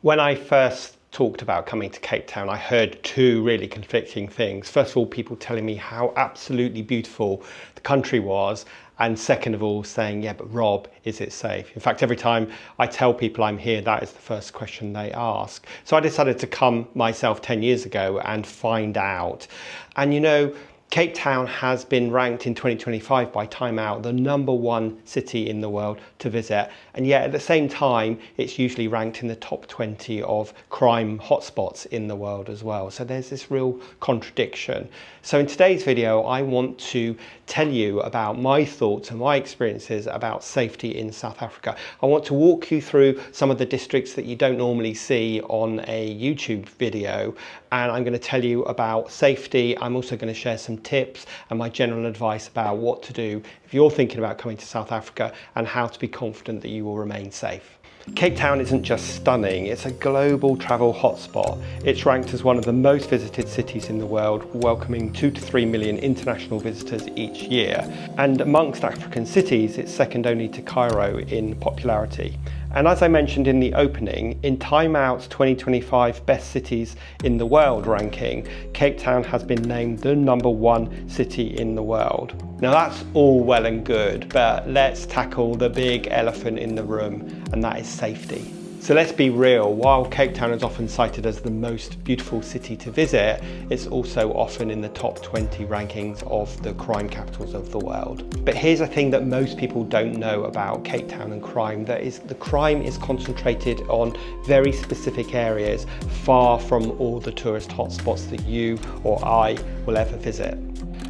When I first talked about coming to Cape Town, I heard two really conflicting things. First of all, people telling me how absolutely beautiful the country was, and second of all, saying, yeah, but Rob, is it safe? In fact, every time I tell people I'm here, that is the first question they ask. So I decided to come myself 10 years ago and find out. And you know, Cape Town has been ranked in 2025 by Time Out the #1 city in the world to visit, and yet at the same time it's usually ranked in the top 20 of crime hotspots in the world as well. So there's this real contradiction. So in today's video I want to tell you about my thoughts and my experiences about safety in South Africa. I want to walk you through some of the districts that you don't normally see on a YouTube video, and I'm going to tell you about safety. I'm also going to share some tips and my general advice about what to do if you're thinking about coming to South Africa and how to be confident that you will remain safe. Cape Town isn't just stunning, it's a global travel hotspot. It's ranked as one of the most visited cities in the world, welcoming 2 to 3 million international visitors each year. And amongst African cities, it's second only to Cairo in popularity. And as I mentioned in the opening, in Time Out's 2025 Best Cities in the World ranking, Cape Town has been named the #1 city in the world. Now that's all well and good, but let's tackle the big elephant in the room, and that is safety. So let's be real, while Cape Town is often cited as the most beautiful city to visit, it's also often in the top 20 rankings of the crime capitals of the world. But here's a thing that most people don't know about Cape Town and crime, that is the crime is concentrated on very specific areas, far from all the tourist hotspots that you or I will ever visit.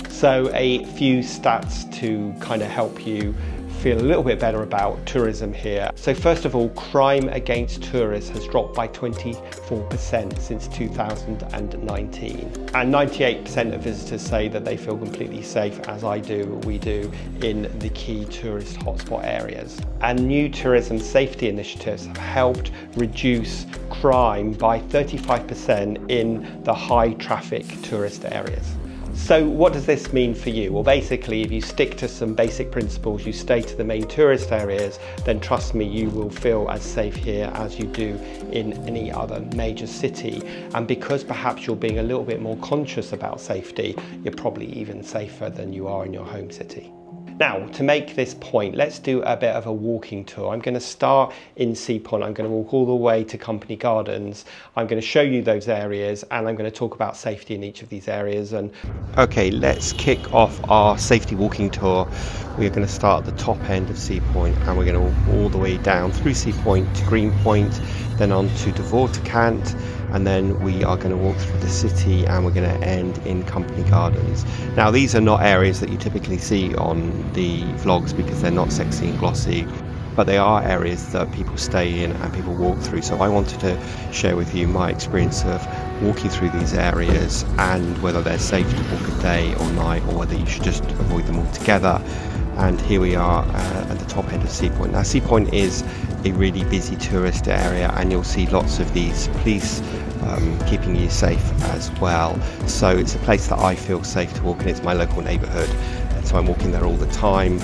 So a few stats to kind of help you feel a little bit better about tourism here. So first of all, crime against tourists has dropped by 24% since 2019. And 98% of visitors say that they feel completely safe, as we do, in the key tourist hotspot areas. And new tourism safety initiatives have helped reduce crime by 35% in the high traffic tourist areas. So what does this mean for you? Well, basically, if you stick to some basic principles, you stay to the main tourist areas, then trust me, you will feel as safe here as you do in any other major city. And because perhaps you're being a little bit more conscious about safety, you're probably even safer than you are in your home city. Now, to make this point, let's do a bit of a walking tour. I'm going to start in Sea Point. I'm going to walk all the way to Company Gardens. I'm going to show you those areas, and I'm going to talk about safety in each of these areas. And okay, let's kick off our safety walking tour. We're going to start at the top end of Sea Point, and we're going to walk all the way down through Sea Point to Green Point, then on to the Waterkant, and then we are going to walk through the city and we're going to end in Company Gardens. Now these are not areas that you typically see on the vlogs because they're not sexy and glossy, but they are areas that people stay in and people walk through. So I wanted to share with you my experience of walking through these areas and whether they're safe to walk a day or night, or whether you should just avoid them altogether. And here we are at the top end of Sea Point. Now Sea Point is a really busy tourist area, and you'll see lots of these police keeping you safe as well. So it's a place that I feel safe to walk in. It's my local neighbourhood, and so I'm walking there all the time.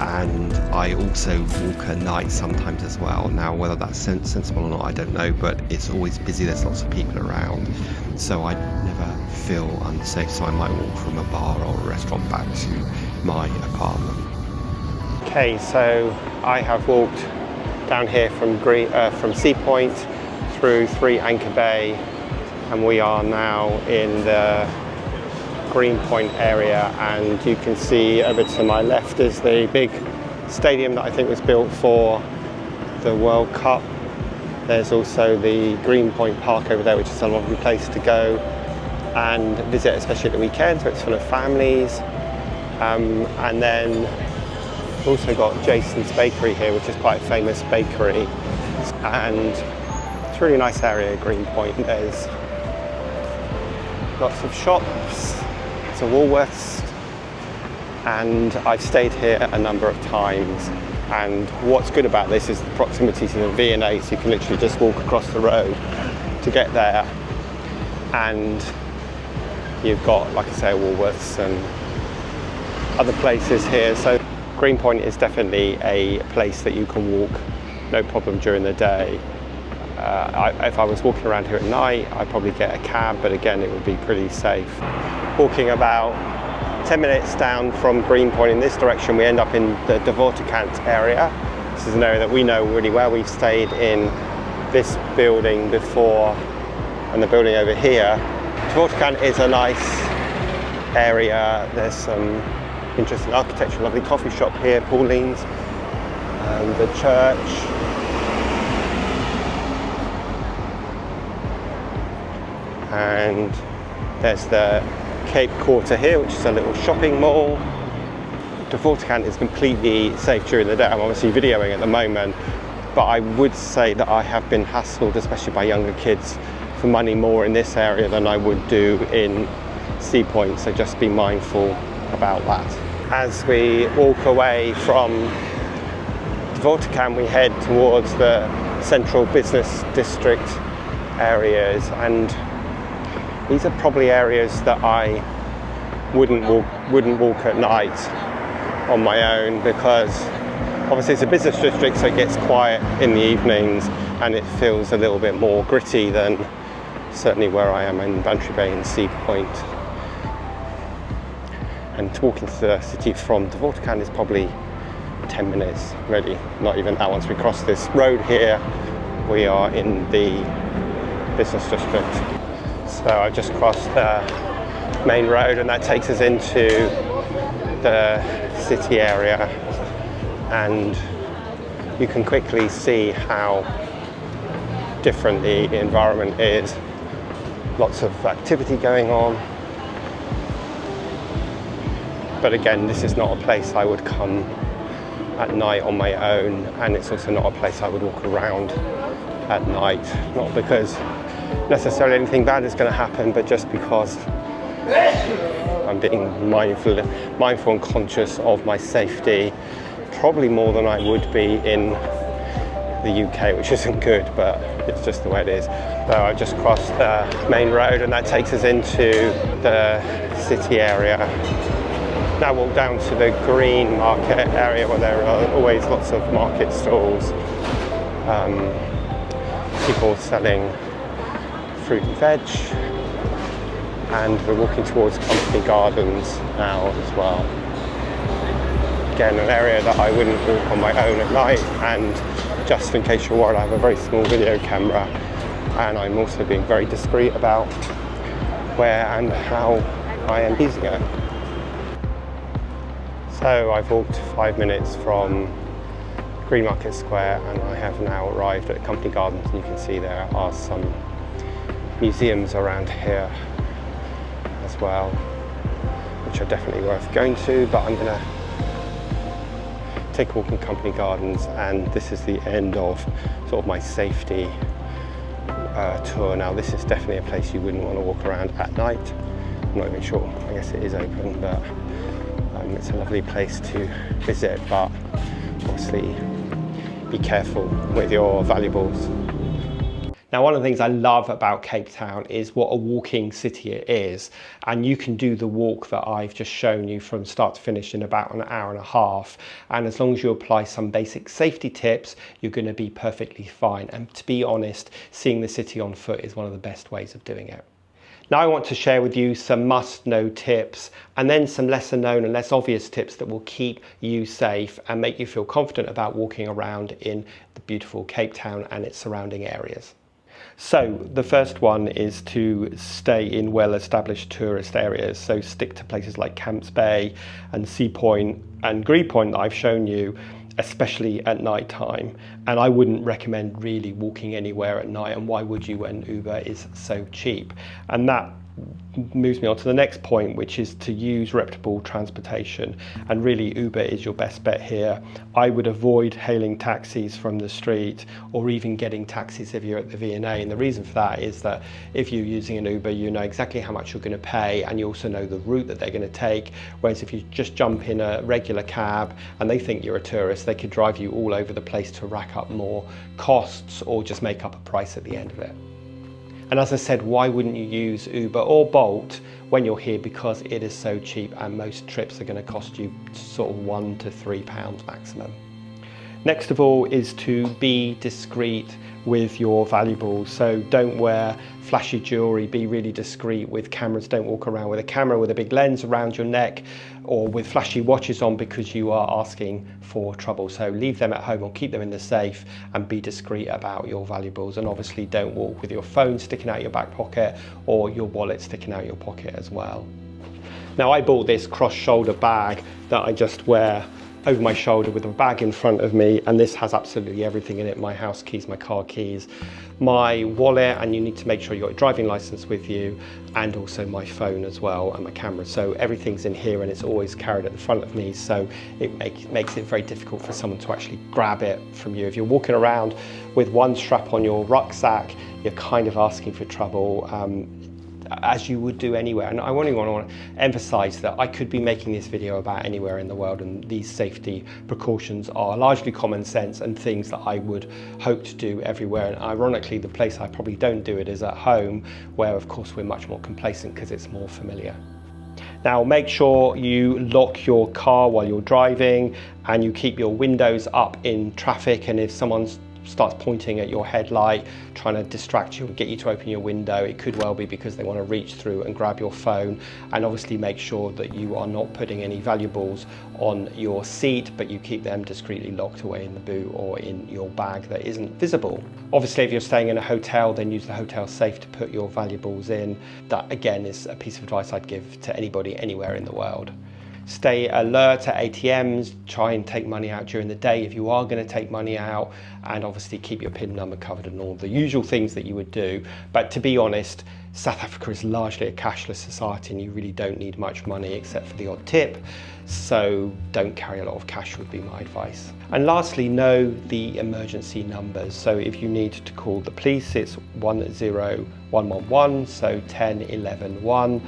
And I also walk at night sometimes as well. Now whether that's sensible or not, I don't know, but it's always busy, there's lots of people around, so I never feel unsafe. So I might walk from a bar or a restaurant back to my apartment. Okay, so I have walked down here from Sea Point through 3 Anchor Bay, and we are now in the Green Point area, and you can see over to my left is the big stadium that I think was built for the World Cup. There's also the Green Point Park over there, which is a lovely place to go and visit, especially at the weekend, so it's full of families. And then we've also got Jason's Bakery here, which is quite a famous bakery, and it's a really nice area, Green Point. There's lots of shops, it's a Woolworths, and I've stayed here a number of times. And what's good about this is the proximity to the V&A, so you can literally just walk across the road to get there. And you've got, like I say, Woolworths and other places here. So Green Point is definitely a place that you can walk no problem during the day. If I was walking around here at night, I'd probably get a cab, but again, it would be pretty safe. Walking about 10 minutes down from Greenpoint in this direction, we end up in the Waterkant area. This is an area that we know really well. We've stayed in this building before, and the building over here. Waterkant is a nice area. There's some interesting architecture, lovely coffee shop here, Pauline's, and the church. And there's the Cape Quarter here, which is a little shopping mall. The Waterkant is completely safe during the day. I'm obviously videoing at the moment, but I would say that I have been hassled, especially by younger kids, for money more in this area than I would do in Sea Point, so just be mindful about that. As we walk away from the Waterkant, we head towards the central business district areas, and these are probably areas that I wouldn't walk at night on my own, because obviously it's a business district, so it gets quiet in the evenings and it feels a little bit more gritty than certainly where I am in Bantry Bay and Sea Point. And walking to the city from the Waterkant is probably 10 minutes, really, not even that. Once we cross this road here, we are in the business district. So I've just crossed the main road, and that takes us into the city area, and you can quickly see how different the environment is. Lots of activity going on, but again, this is not a place I would come at night on my own, and it's also not a place I would walk around at night, not because necessarily anything bad is going to happen, but just because I'm being mindful and conscious of my safety, probably more than I would be in the UK, which isn't good, but it's just the way it is. So I've just crossed the main road, and that takes us into the city area. Now walk down to the green market area, where there are always lots of market stalls, people selling fruit and veg, and we're walking towards Company Gardens now as well. Again, an area that I wouldn't walk on my own at night, and just in case you're worried, I have a very small video camera, and I'm also being very discreet about where and how I am using it. So I've walked 5 minutes from Green Market Square, and I have now arrived at Company Gardens, and you can see there are some museums around here as well, which are definitely worth going to, but I'm gonna take a walk in Company Gardens, and this is the end of sort of my safety tour. Now this is definitely a place you wouldn't want to walk around at night. I'm not even sure, I guess it is open, but it's a lovely place to visit, but obviously be careful with your valuables. Now, one of the things I love about Cape Town is what a walking city it is, and you can do the walk that I've just shown you from start to finish in about an hour and a half, and as long as you apply some basic safety tips, you're going to be perfectly fine. And to be honest, seeing the city on foot is one of the best ways of doing it. Now I want to share with you some must-know tips, and then some lesser known and less obvious tips that will keep you safe and make you feel confident about walking around in the beautiful Cape Town and its surrounding areas. So the first one is to stay in well-established tourist areas. So stick to places like Camps Bay and Sea Point and Green Point that I've shown you, especially at night time. And I wouldn't recommend really walking anywhere at night, and why would you when Uber is so cheap? And that moves me on to the next point, which is to use reputable transportation, and really Uber is your best bet here. I would avoid hailing taxis from the street, or even getting taxis if you're at the V&A, and the reason for that is that if you're using an Uber, you know exactly how much you're going to pay, and you also know the route that they're going to take, whereas if you just jump in a regular cab and they think you're a tourist, they could drive you all over the place to rack up more costs, or just make up a price at the end of it. And as I said, why wouldn't you use Uber or Bolt when you're here? Because it is so cheap, and most trips are going to cost you sort of £1 to £3 maximum. Next of all is to be discreet with your valuables. So don't wear flashy jewelry, be really discreet with cameras. Don't walk around with a camera with a big lens around your neck or with flashy watches on because you are asking for trouble. So leave them at home or keep them in the safe and be discreet about your valuables. And obviously don't walk with your phone sticking out your back pocket or your wallet sticking out your pocket as well. Now I bought this cross-shoulder bag that I just wear over my shoulder with a bag in front of me, and this has absolutely everything in it: my house keys, my car keys, my wallet, and you need to make sure you've got your driving license with you, and also my phone as well and my camera. So everything's in here and it's always carried at the front of me, so it makes it very difficult for someone to actually grab it from you. If you're walking around with one strap on your rucksack, you're kind of asking for trouble, as you would do anywhere. And I only want to emphasize that I could be making this video about anywhere in the world, and these safety precautions are largely common sense and things that I would hope to do everywhere. And ironically, the place I probably don't do it is at home, where of course we're much more complacent because it's more familiar. Now make sure you lock your car while you're driving and you keep your windows up in traffic, and if someone starts pointing at your headlight, trying to distract you and get you to open your window, it could well be because they want to reach through and grab your phone. And obviously make sure that you are not putting any valuables on your seat, but you keep them discreetly locked away in the boot or in your bag that isn't visible. Obviously, if you're staying in a hotel, then use the hotel safe to put your valuables in. That again is a piece of advice I'd give to anybody anywhere in the world. Stay alert at ATMs, try and take money out during the day if you are going to take money out, and obviously keep your PIN number covered and all the usual things that you would do. But to be honest, South Africa is largely a cashless society and you really don't need much money except for the odd tip, so don't carry a lot of cash would be my advice. And lastly, know the emergency numbers. So if you need to call the police, it's 10111, so 10 11 1.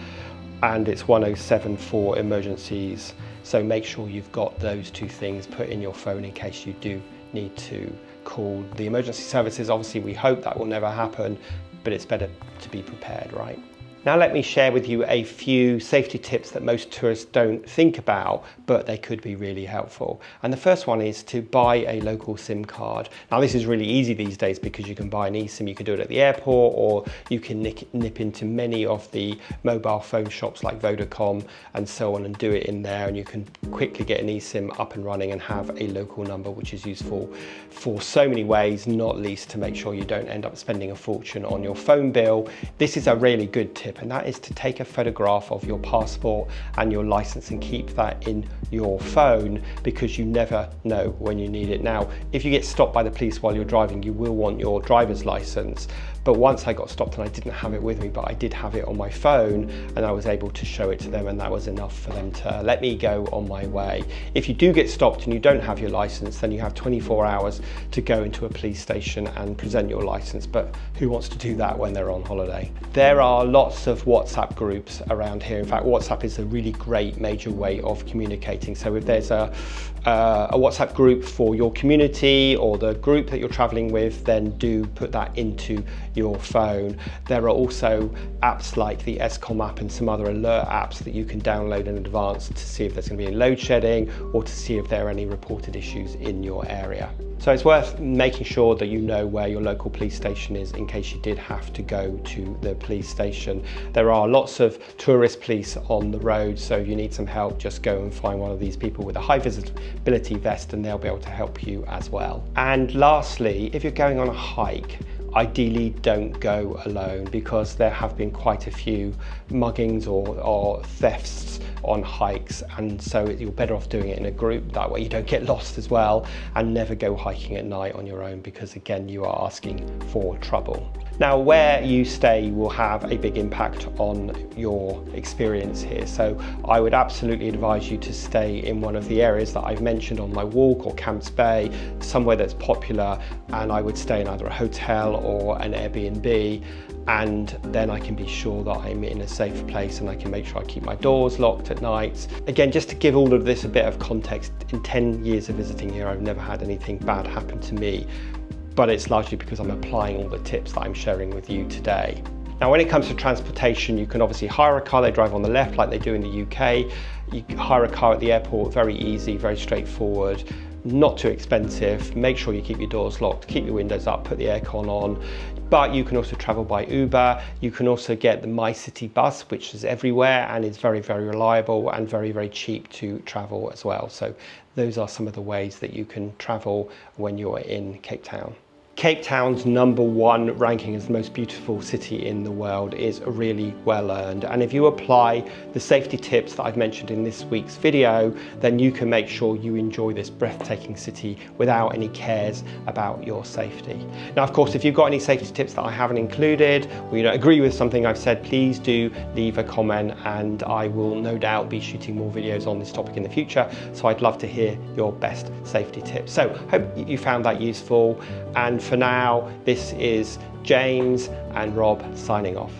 And it's 107 for emergencies. So make sure you've got those two things put in your phone in case you do need to call the emergency services. Obviously, we hope that will never happen, but it's better to be prepared, right? Now let me share with you a few safety tips that most tourists don't think about, but they could be really helpful. And the first one is to buy a local SIM card. Now this is really easy these days because you can buy an eSIM, you can do it at the airport, or you can nip into many of the mobile phone shops like Vodacom and so on and do it in there, and you can quickly get an eSIM up and running and have a local number, which is useful for so many ways, not least to make sure you don't end up spending a fortune on your phone bill. This is a really good tip, and that is to take a photograph of your passport and your license and keep that in your phone, because you never know when you need it. Now, if you get stopped by the police while you're driving, you will want your driver's license. But once I got stopped and I didn't have it with me, but I did have it on my phone, and I was able to show it to them, and that was enough for them to let me go on my way. If you do get stopped and you don't have your license, then you have 24 hours to go into a police station and present your license, but who wants to do that when they're on holiday? There are lots of WhatsApp groups around here. In fact, WhatsApp is a really great major way of communicating. So if there's a WhatsApp group for your community or the group that you're traveling with, then do put that into your phone. There are also apps like the ESCOM app and some other alert apps that you can download in advance to see if there's going to be any load shedding or to see if there are any reported issues in your area. So it's worth making sure that you know where your local police station is in case you did have to go to the police station. There are lots of tourist police on the road, so if you need some help, just go and find one of these people with a high visibility vest and they'll be able to help you as well. And lastly, if you're going on a hike, ideally don't go alone, because there have been quite a few muggings or thefts on hikes, and so you're better off doing it in a group. That way you don't get lost as well, and never go hiking at night on your own, because again you are asking for trouble. Now, where you stay will have a big impact on your experience here, so I would absolutely advise you to stay in one of the areas that I've mentioned on my walk, or Camps Bay, somewhere that's popular, and I would stay in either a hotel or an Airbnb, and then I can be sure that I'm in a safe place and I can make sure I keep my doors locked at night. Again, just to give all of this a bit of context, in 10 years of visiting here, I've never had anything bad happen to me, but it's largely because I'm applying all the tips that I'm sharing with you today. Now, when it comes to transportation, you can obviously hire a car. They drive on the left like they do in the UK. You can hire a car at the airport, very easy, very straightforward. not too expensive. Make sure you keep your doors locked, keep your windows up, put the aircon on. But you can also travel by Uber. You can also get the My City bus, which is everywhere and is very, very reliable and very, very cheap to travel as well. So those are some of the ways that you can travel when you're in Cape Town. Cape Town's #1 ranking as the most beautiful city in the world is really well earned. And if you apply the safety tips that I've mentioned in this week's video, then you can make sure you enjoy this breathtaking city without any cares about your safety. Now, of course, if you've got any safety tips that I haven't included, or you don't agree with something I've said, please do leave a comment and I will no doubt be shooting more videos on this topic in the future. So I'd love to hear your best safety tips. So hope you found that useful. And for now, this is James and Rob signing off.